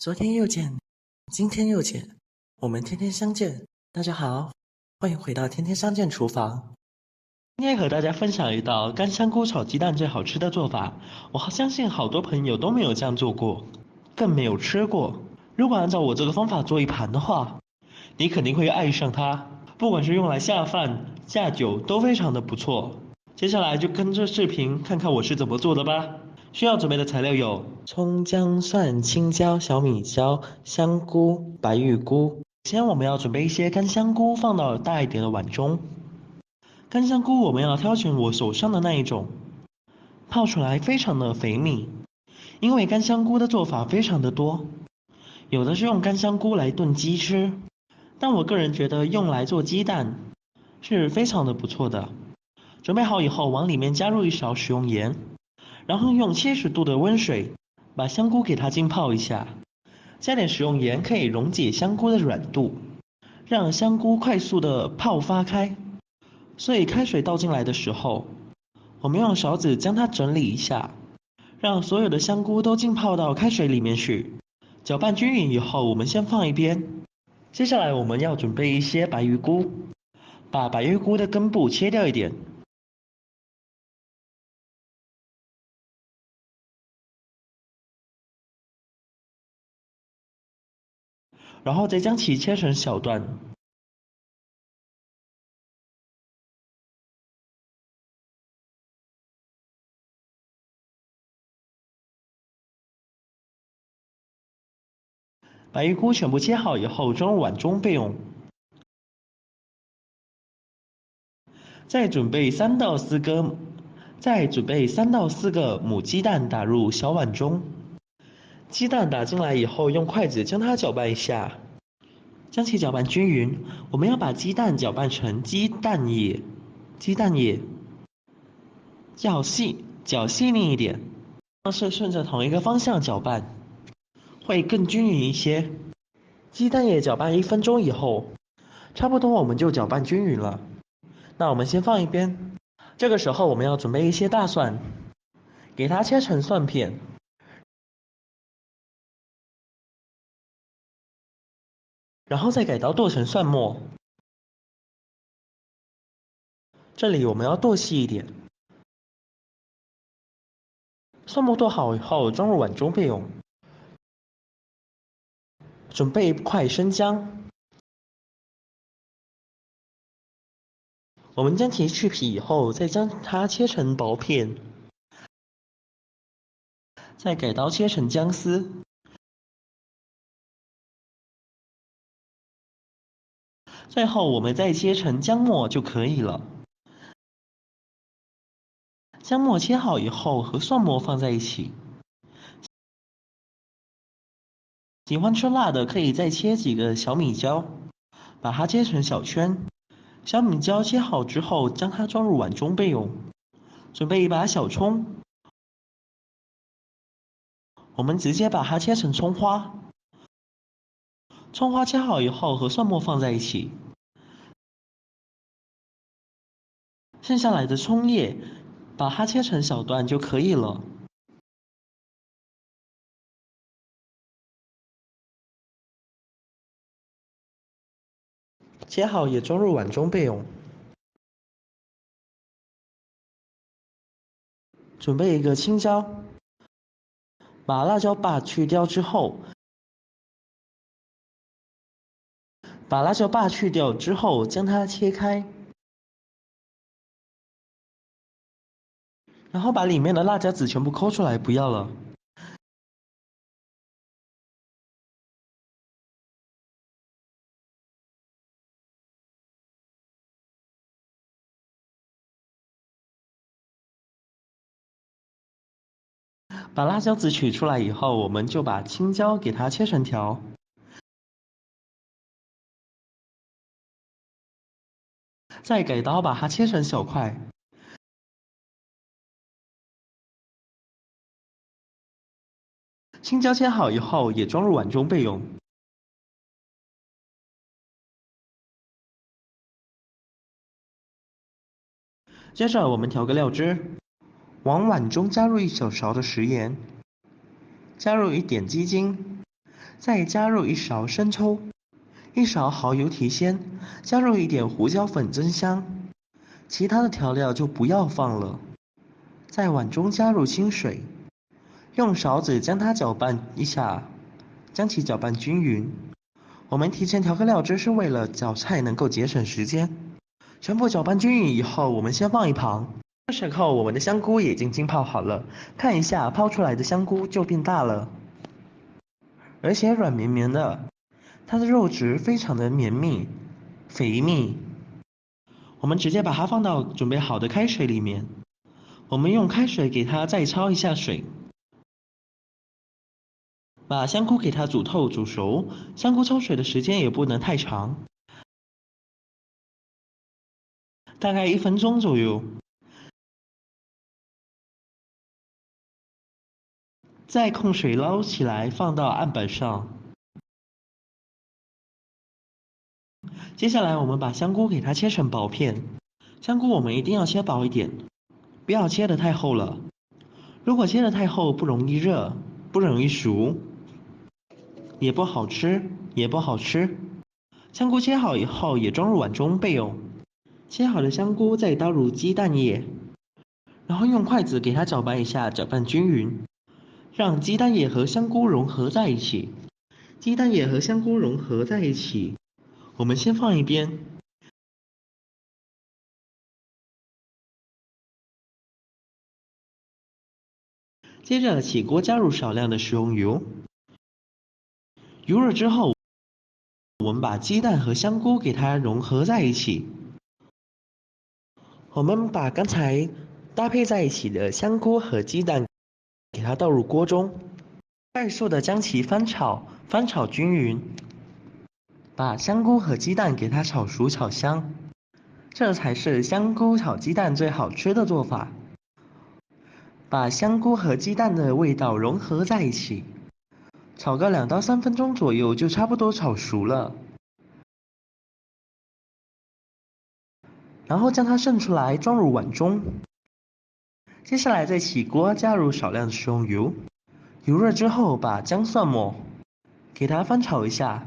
昨天又见，今天又见，我们天天相见。大家好，欢迎回到天天相见厨房。今天和大家分享一道干香菇炒鸡蛋最好吃的做法。我相信好多朋友都没有这样做过，更没有吃过。如果按照我这个方法做一盘的话，你肯定会爱上它。不管是用来下饭、下酒，都非常的不错。接下来就跟着视频看看我是怎么做的吧。需要准备的材料有葱、姜、蒜、青椒、小米椒、香菇、白玉菇。首先我们要准备一些干香菇，放到大一点的碗中。干香菇我们要挑选我手上的那一种，泡出来非常的肥密。因为干香菇的做法非常的多，有的是用干香菇来炖鸡吃，但我个人觉得用来做鸡蛋是非常的不错的。准备好以后，往里面加入一勺食用盐，然后用70度的温水把香菇给它浸泡一下。加点食用盐可以溶解香菇的软度，让香菇快速的泡发开。所以开水倒进来的时候，我们用勺子将它整理一下，让所有的香菇都浸泡到开水里面去。搅拌均匀以后，我们先放一边。接下来我们要准备一些白玉菇，把白玉菇的根部切掉一点。然后再将其切成小段。白玉菇全部切好以后，装入碗中备用。再准备3到4个母鸡蛋打入小碗中。鸡蛋打进来以后，用筷子将它搅拌一下，将其搅拌均匀。我们要把鸡蛋搅拌成鸡蛋液，搅细腻一点，是顺着同一个方向搅拌，会更均匀一些。鸡蛋液搅拌1分钟以后，差不多我们就搅拌均匀了。那我们先放一边。这个时候我们要准备一些大蒜，给它切成蒜片，然后再改刀剁成蒜末。这里我们要剁细一点。蒜末剁好以后，装入碗中备用。准备1块生姜，我们将其去皮以后，再将它切成薄片，再改刀切成姜丝。最后我们再切成姜末就可以了。姜末切好以后，和蒜末放在一起。喜欢吃辣的可以再切几个小米椒，把它切成小圈。小米椒切好之后，将它装入碗中备用。准备1把小葱，我们直接把它切成葱花。葱花切好以后，和蒜末放在一起。剩下来的葱叶，把它切成小段就可以了。切好也装入碗中备用。准备1个青椒，把辣椒把去掉之后，将它切开，然后把里面的辣椒籽全部抠出来，不要了。把辣椒籽取出来以后，我们就把青椒给它切成条，再改刀把它切成小块。青椒切好以后，也装入碗中备用。接着我们调个料汁，往碗中加入1小勺的食盐，加入1点鸡精，再加入1勺生抽，1勺蚝油提鲜，加入一点胡椒粉增香，其他的调料就不要放了。在碗中加入清水，用勺子将它搅拌一下，将其搅拌均匀。我们提前调个料汁是为了搅菜能够节省时间。全部搅拌均匀以后，我们先放一旁。这时候我们的香菇已经浸泡好了，看一下泡出来的香菇就变大了，而且软绵绵的，它的肉质非常的绵密、肥密。我们直接把它放到准备好的开水里面，我们用开水给它再焯一下水，把香菇给它煮透煮熟。香菇焯水的时间也不能太长，大概1分钟左右。再控水捞起来，放到案板上。接下来我们把香菇给它切成薄片，香菇我们一定要切薄一点，不要切得太厚了。如果切得太厚，不容易热，不容易熟，也不好吃。香菇切好以后也装入碗中备用。切好的香菇再倒入鸡蛋液，然后用筷子给它搅拌一下，搅拌均匀。让鸡蛋液和香菇融合在一起。鸡蛋液和香菇融合在一起，我们先放一边。接着起锅加入少量的食用油，油热之后，我们把鸡蛋和香菇给它融合在一起。我们把刚才搭配在一起的香菇和鸡蛋给它倒入锅中，快速的将其翻炒均匀，把香菇和鸡蛋给它炒熟炒香，这才是香菇炒鸡蛋最好吃的做法。把香菇和鸡蛋的味道融合在一起，炒个2到3分钟左右就差不多炒熟了。然后将它盛出来，装入碗中。接下来再起锅，加入少量的食用油，油热之后把姜蒜末给它翻炒一下，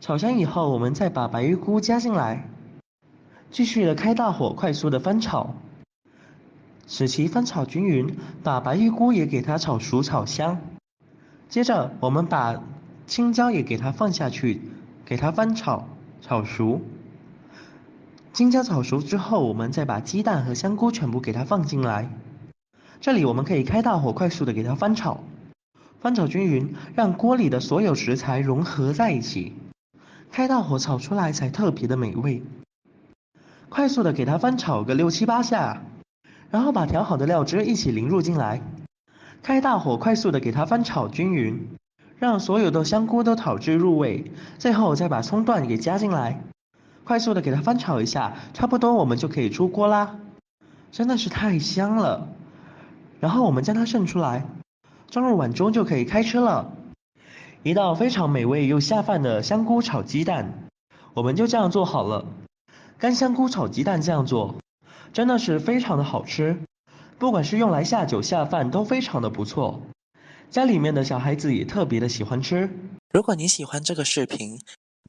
炒香以后，我们再把白玉菇加进来，继续的开大火，快速的翻炒，使其翻炒均匀，把白玉菇也给它炒熟炒香。接着我们把青椒也给它放下去，给它翻炒炒熟。青椒炒熟之后，我们再把鸡蛋和香菇全部给它放进来。这里我们可以开大火，快速的给它翻炒，翻炒均匀，让锅里的所有食材融合在一起。开大火炒出来才特别的美味。快速的给它翻炒个6、7、8下，然后把调好的料汁一起淋入进来。开大火快速的给它翻炒均匀，让所有的香菇都炒至入味。最后再把葱段给加进来。快速的给它翻炒一下，差不多我们就可以出锅啦，真的是太香了。然后我们将它盛出来，装入碗中就可以开吃了。一道非常美味又下饭的香菇炒鸡蛋，我们就这样做好了。干香菇炒鸡蛋这样做，真的是非常的好吃，不管是用来下酒下饭都非常的不错。家里面的小孩子也特别的喜欢吃。如果你喜欢这个视频，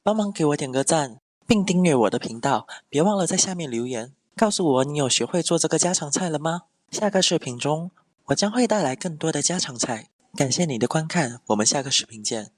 帮忙给我点个赞，并订阅我的频道，别忘了在下面留言，告诉我你有学会做这个家常菜了吗？下个视频中，我将会带来更多的家常菜。感谢你的观看，我们下个视频见。